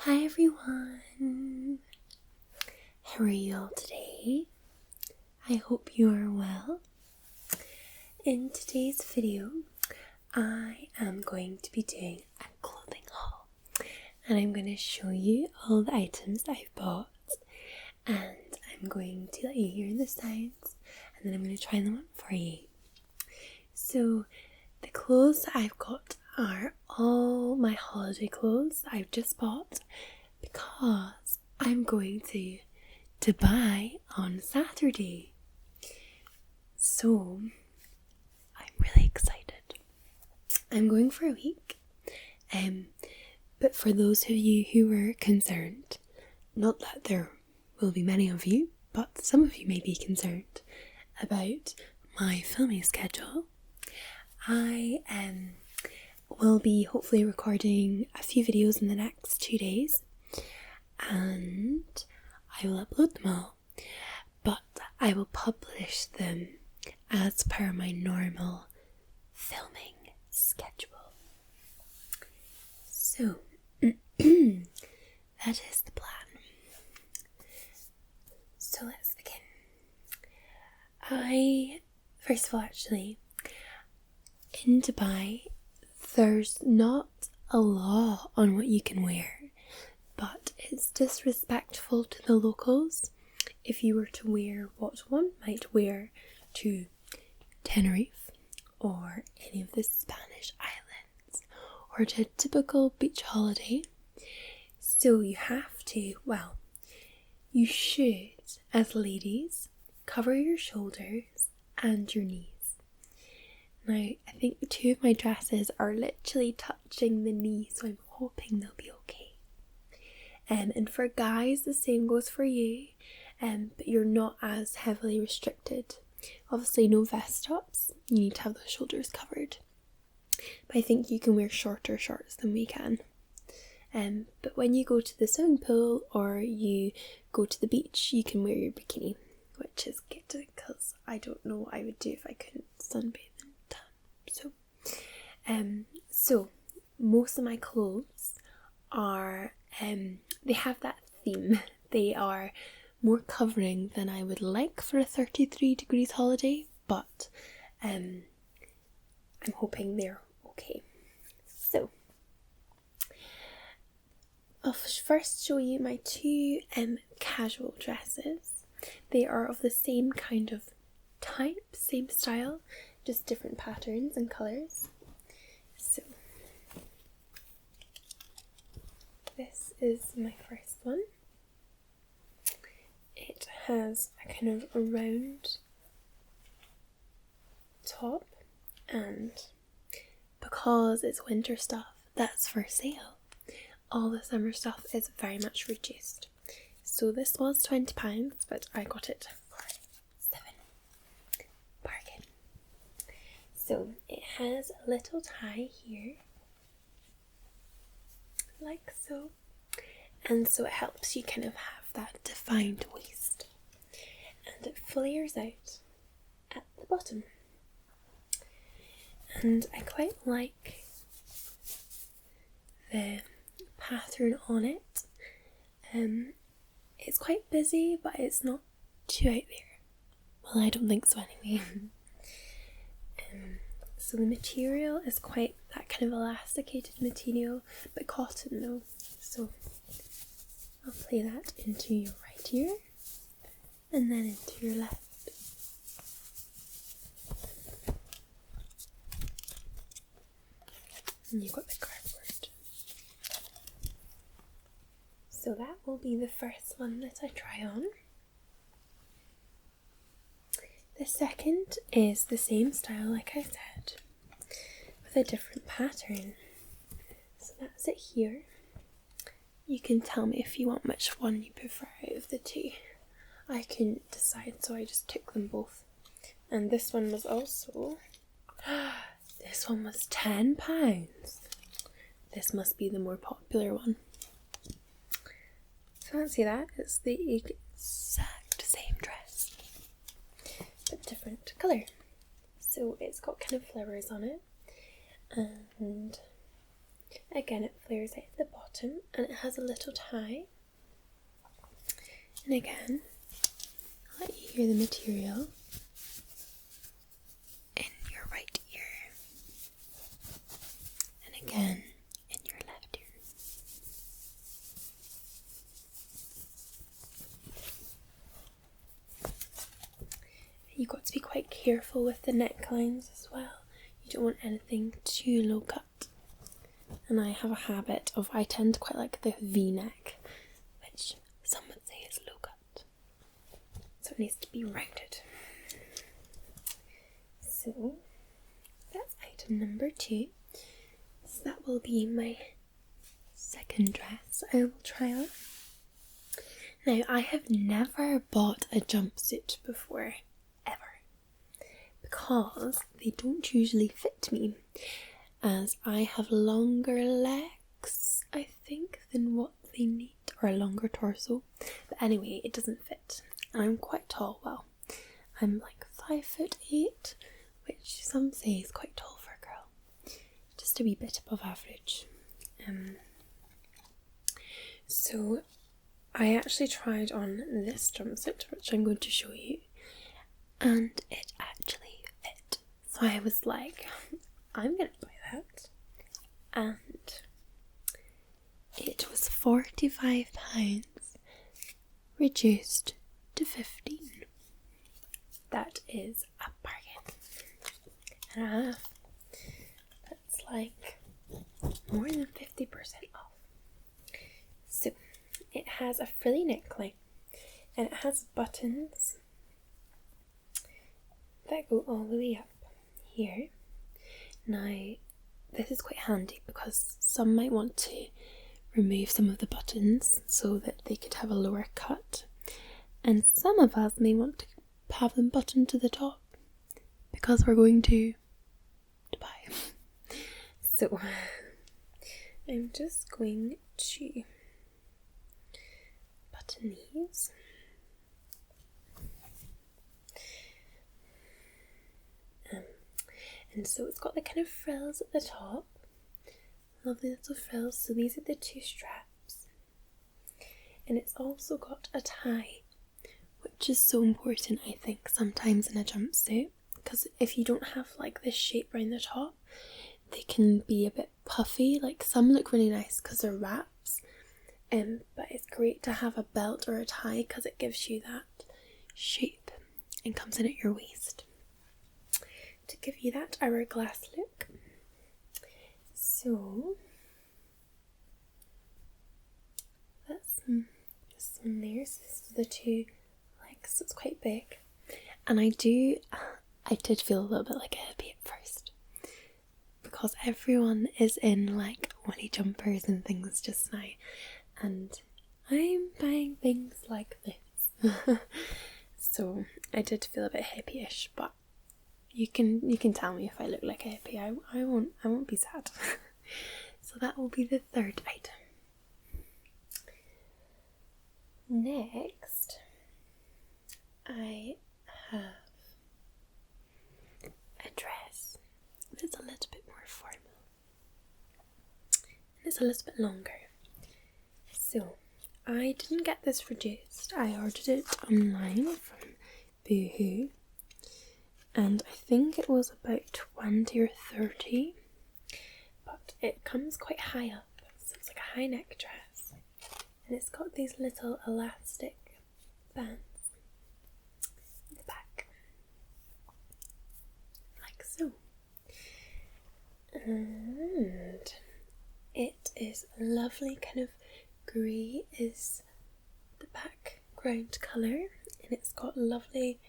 Hi everyone! How are you all today? I hope you are well. In today's video, I am going to be doing a clothing haul, and I'm going to show you all the items that I've bought, and I'm going to let you hear the sounds, and then I'm going to try them on for you. So the clothes that I've got are all my holiday clothes that I've just bought because I'm going to Dubai on Saturday. So I'm really excited. I'm going for a week. But for those of you who were concerned, not that there will be many of you, but some of you may be concerned about my filming schedule, I will be hopefully recording a few videos in the next 2 days, and I will upload them all, but I will publish them as per my normal filming schedule. So that is the plan. So let's begin. First of all, actually, in Dubai, there's not a law on what you can wear, but it's disrespectful to the locals if you were to wear what one might wear to Tenerife or any of the Spanish islands or to a typical beach holiday. So you have to, you should, as ladies, cover your shoulders and your knees. Now, I think 2 of my dresses are literally touching the knee, so I'm hoping they'll be okay. And for guys, the same goes for you, but you're not as heavily restricted. Obviously, no vest tops, you need to have the shoulders covered. But I think you can wear shorter shorts than we can. But when you go to the swimming pool or you go to the beach, you can wear your bikini, which is good because I don't know what I would do if I couldn't sunbathe. So most of my clothes are, they have that theme. They are more covering than I would like for a 33 degrees holiday, but I'm hoping they're okay. So I'll first show you my 2 casual dresses. They are of the same kind of type, same style, just different patterns and colours. So this is my first one. It has a kind of a round top, and because it's winter stuff that's for sale, all the summer stuff is very much reduced. So this was £20, but I got it for £7. Bargain. So it has a little tie here, like so, and so it helps you kind of have that defined waist, and it flares out at the bottom, and I quite like the pattern on it. It's quite busy, but it's not too out there. Well, I don't think so anyway. So the material is quite that kind of elasticated material, but cotton though. So I'll play that into your right ear and then into your left. And you've got the cardboard. So that will be the first one that I try on. The second is the same style, like I said, with a different pattern. So that's it here. You can tell me if you want which one you prefer out of the 2. I couldn't decide, so I just took them both. And this one was also, this one was £10. This must be the more popular one. Fancy that, it's the exact same dress, but different colour. So it's got kind of flowers on it, and Again, it flares out at the bottom and it has a little tie. And again, I'll let you hear the material in your right ear. And again, in your left ear. You've got to be quite careful with the necklines as well. You don't want anything too low cut. And I have a habit of, I tend to quite like the V-neck, which some would say is low cut. So it needs to be rounded. So that's item number 2. So that will be my second dress I will try on. Now, I have never bought a jumpsuit before, ever, because they don't usually fit me, as I have longer legs, I think, than what they need, or a longer torso. But anyway, it doesn't fit. And I'm quite tall. Well, I'm like 5'8", which some say is quite tall for a girl. Just a wee bit above average. So I actually tried on this jumpsuit, which I'm going to show you, and it actually fit. So I was like, I'm gonna buy that. And it was £45, reduced to 15. That is a bargain and a half. That's like more than 50% off. So it has a frilly neckline and it has buttons that go all the way up here. Now, this is quite handy because some might want to remove some of the buttons so that they could have a lower cut, and some of us may want to have them buttoned to the top because we're going to Dubai. So I'm just going to button these. And so it's got the kind of frills at the top, lovely little frills. So these are the 2 straps, and it's also got a tie, which is so important, I think, sometimes in a jumpsuit, because if you don't have like this shape around the top, they can be a bit puffy. Like some look really nice because they're wraps, but it's great to have a belt or a tie because it gives you that shape and comes in at your waist to give you that hourglass look. So that's this one there. So this is the 2 legs, so it's quite big. And I did feel a little bit like a hippie at first, because everyone is in like woolly jumpers and things just now, and I'm buying things like this. So I did feel a bit hippie-ish, but you can tell me if I look like a hippie. I won't be sad. So that will be the 3rd item. Next, I have a dress that's a little bit more formal, and it's a little bit longer. So I didn't get this reduced. I ordered it online from Boohoo, and I think it was about 20 or 30, but it comes quite high up, so it's like a high neck dress, and it's got these little elastic bands at the back, like so, and it is a lovely kind of grey is the background colour, and it's got lovely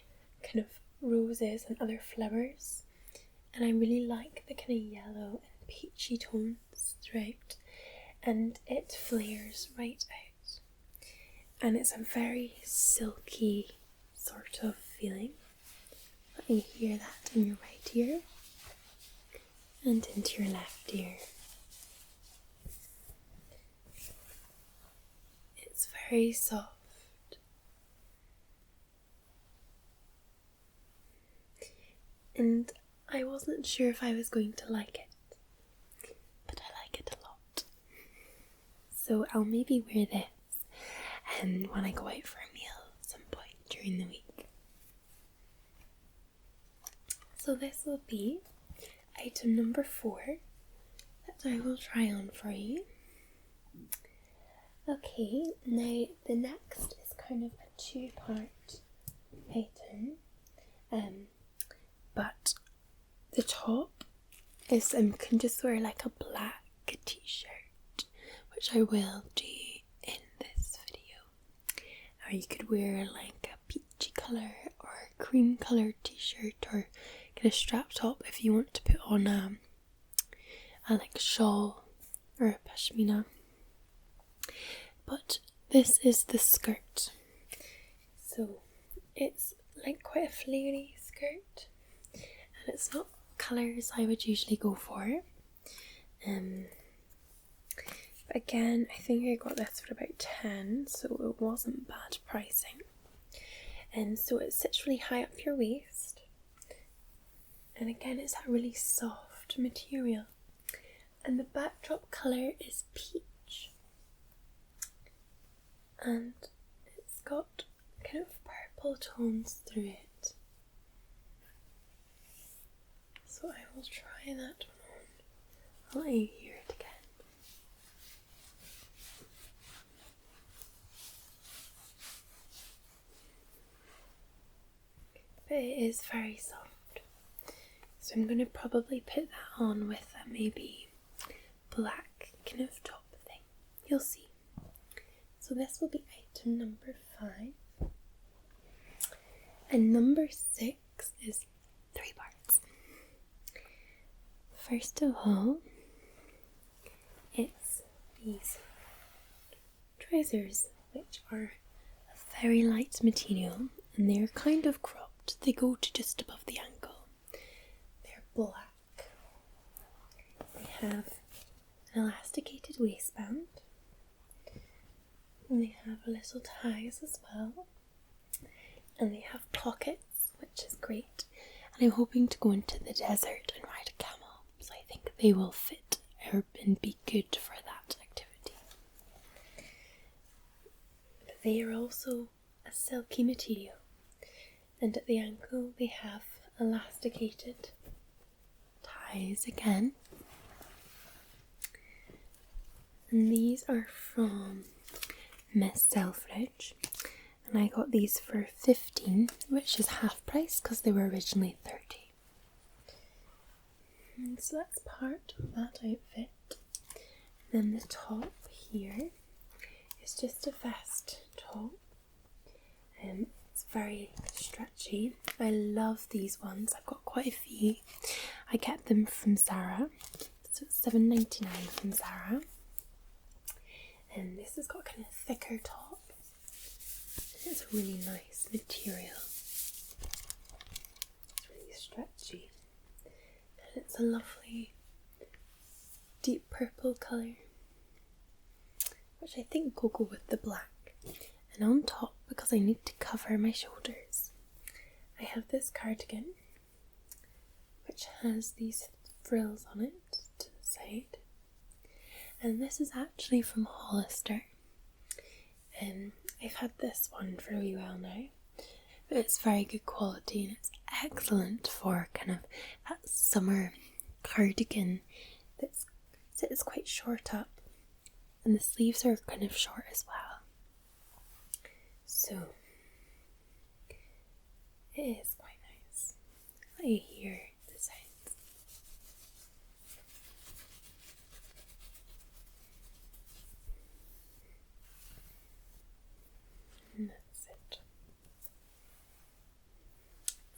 kind of roses and other flowers, and I really like the kind of yellow and peachy tones throughout, and it flares right out, and it's a very silky sort of feeling. Let me hear that in your right ear and into your left ear. It's very soft. And I wasn't sure if I was going to like it, but I like it a lot. so I'll maybe wear this when I go out for a meal at some point during the week. So this will be item number 4 that I will try on for you. Okay, now the next is kind of a 2-part item, but the top is can just wear like a black t-shirt, which I will do in this video. Or you could wear like a peachy colour or a cream coloured t-shirt, or get a strap top if you want to put on a like shawl or a pashmina. But this is the skirt. So it's like quite a flary skirt, and it's not colours I would usually go for. But again, I think I got this for about 10, so it wasn't bad pricing. And so it sits really high up your waist, and again it's that really soft material, and the backdrop colour is peach, and it's got kind of purple tones through it. So I will try that one on. I'll let you hear it again. But it is very soft. So I'm going to probably put that on with a maybe black kind of top thing. You'll see. So this will be item number 5. And number 6 is 3 parts. First of all, it's these trousers, which are a very light material, and they're kind of cropped. They go to just above the ankle. They're black. They have an elasticated waistband, and they have little ties as well, and they have pockets, which is great. And I'm hoping to go into the desert and ride a camel, so I think they will fit and be good for that activity. But they are also a silky material, and at the ankle they have elasticated ties again. And these are from Miss Selfridge, and I got these for 15, which is half price because they were originally 30. And so that's part of that outfit. And then the top here is just a vest top. It's very stretchy. I love these ones. I've got quite a few. I get them from Zara. So it's $7.99 from Zara. And this has got kind of thicker top. It's a really nice material. It's really stretchy. And it's a lovely deep purple colour, which I think will go with the black. And on top, because I need to cover my shoulders, I have this cardigan, which has these frills on it to the side. And this is actually from Hollister. I've had this one for a wee while now, but it's very good quality, and it's excellent for kind of that summer cardigan that sits quite short up, and the sleeves are kind of short as well. So it is quite nice. Let you hear the sounds. And that's it.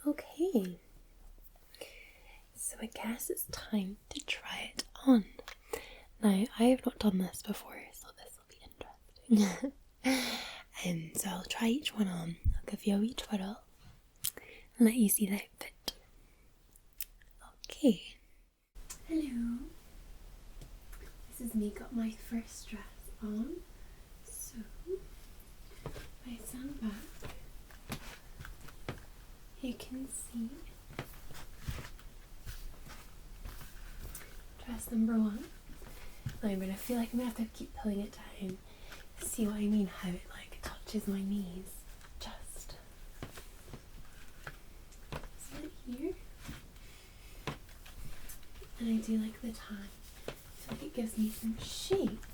Okay, so I guess it's time to try it on. Now, I have not done this before, so this will be interesting. So I'll try each one on. I'll give you a wee twirl and let you see the outfit. Okay. Hello. This is me, got my first dress on. So, if I stand back, you can see dress number 1. I'm gonna feel like I'm gonna have to keep pulling it down. See what I mean? How it like touches my knees. Just right here. And I do like the tan. I feel like it gives me some shape.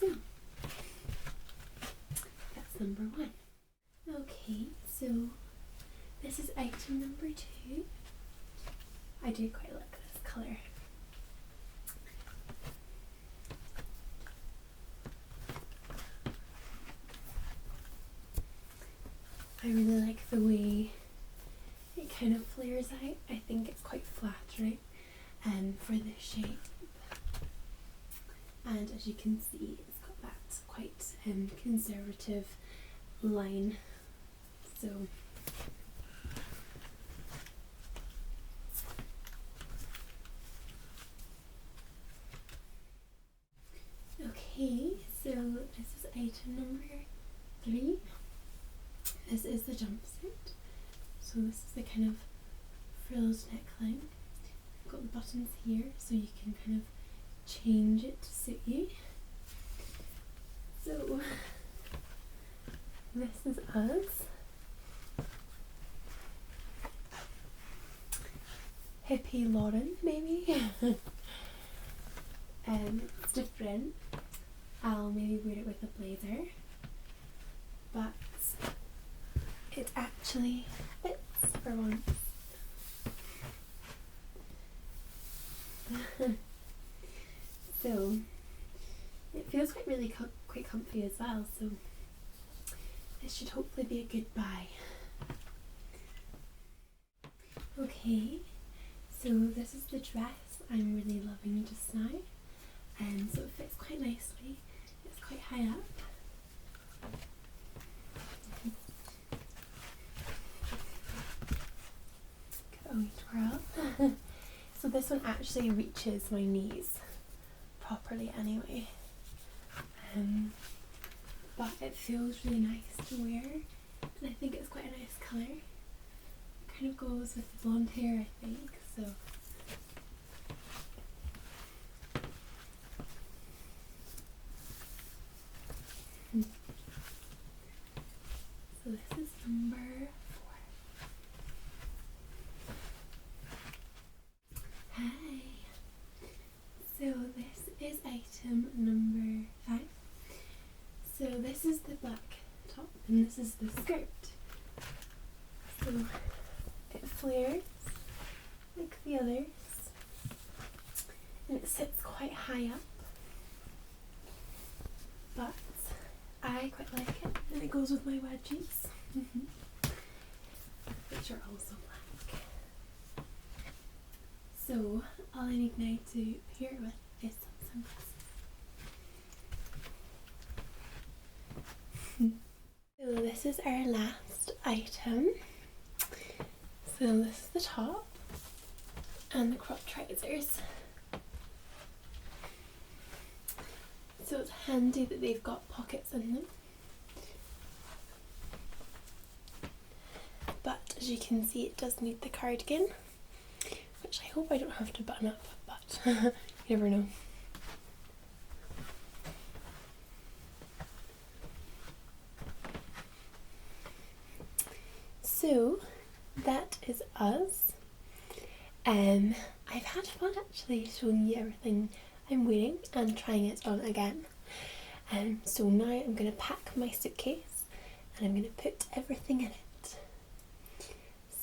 So that's number 1. Okay, so this is item number 2. I do quite like this colour. I really like the way it kind of flares out. I think it's quite flattering for the shape. And as you can see, it's got that quite conservative line. So okay, so this is item number 3. This is the jumpsuit. So this is the kind of frilled neckline. I've got the buttons here so you can kind of change it to suit you. So this is us. Hippie Lauren, maybe. It's different. I'll maybe wear it with a blazer, but it actually fits for once. So it feels quite comfy as well, so this should hopefully be a good buy. Okay, so this is the dress I'm really loving just now, and so it fits quite nicely. It's quite high up. Give it a wee twirl. So this one actually reaches my knees properly anyway, but it feels really nice to wear, and I think it's quite a nice colour. It kind of goes with the blonde hair, I think, so so this is number 4. Hi. So this is item number 5. So this is the black top and this is the skirt. So it flares like the others and it sits quite high up, but I quite like it, and it goes with my wedgies, which are also black. So all I need now to pair it with is some sunglasses. So this is our last item. So this is the top and the crop trousers. So it's handy that they've got pockets in them. But as you can see, it does need the cardigan, which I hope I don't have to button up, but you never know. So that is us. I've had fun actually showing you everything I'm wearing and trying it on again. So now I'm going to pack my suitcase and I'm going to put everything in it.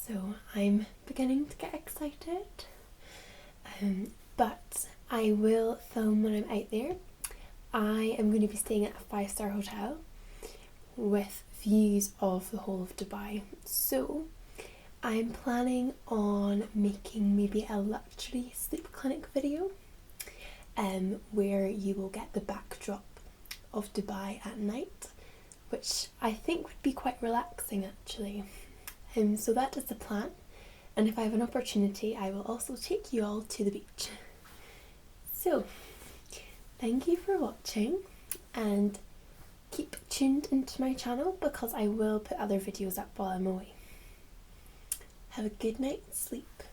So I'm beginning to get excited, but I will film when I'm out there. I am going to be staying at a 5-star hotel with views of the whole of Dubai. So I'm planning on making maybe a luxury sleep clinic video where you will get the backdrop of Dubai at night, which I think would be quite relaxing actually. So that is the plan, and if I have an opportunity I will also take you all to the beach. So thank you for watching and keep tuned into my channel because I will put other videos up while I'm away. Have a good night's sleep.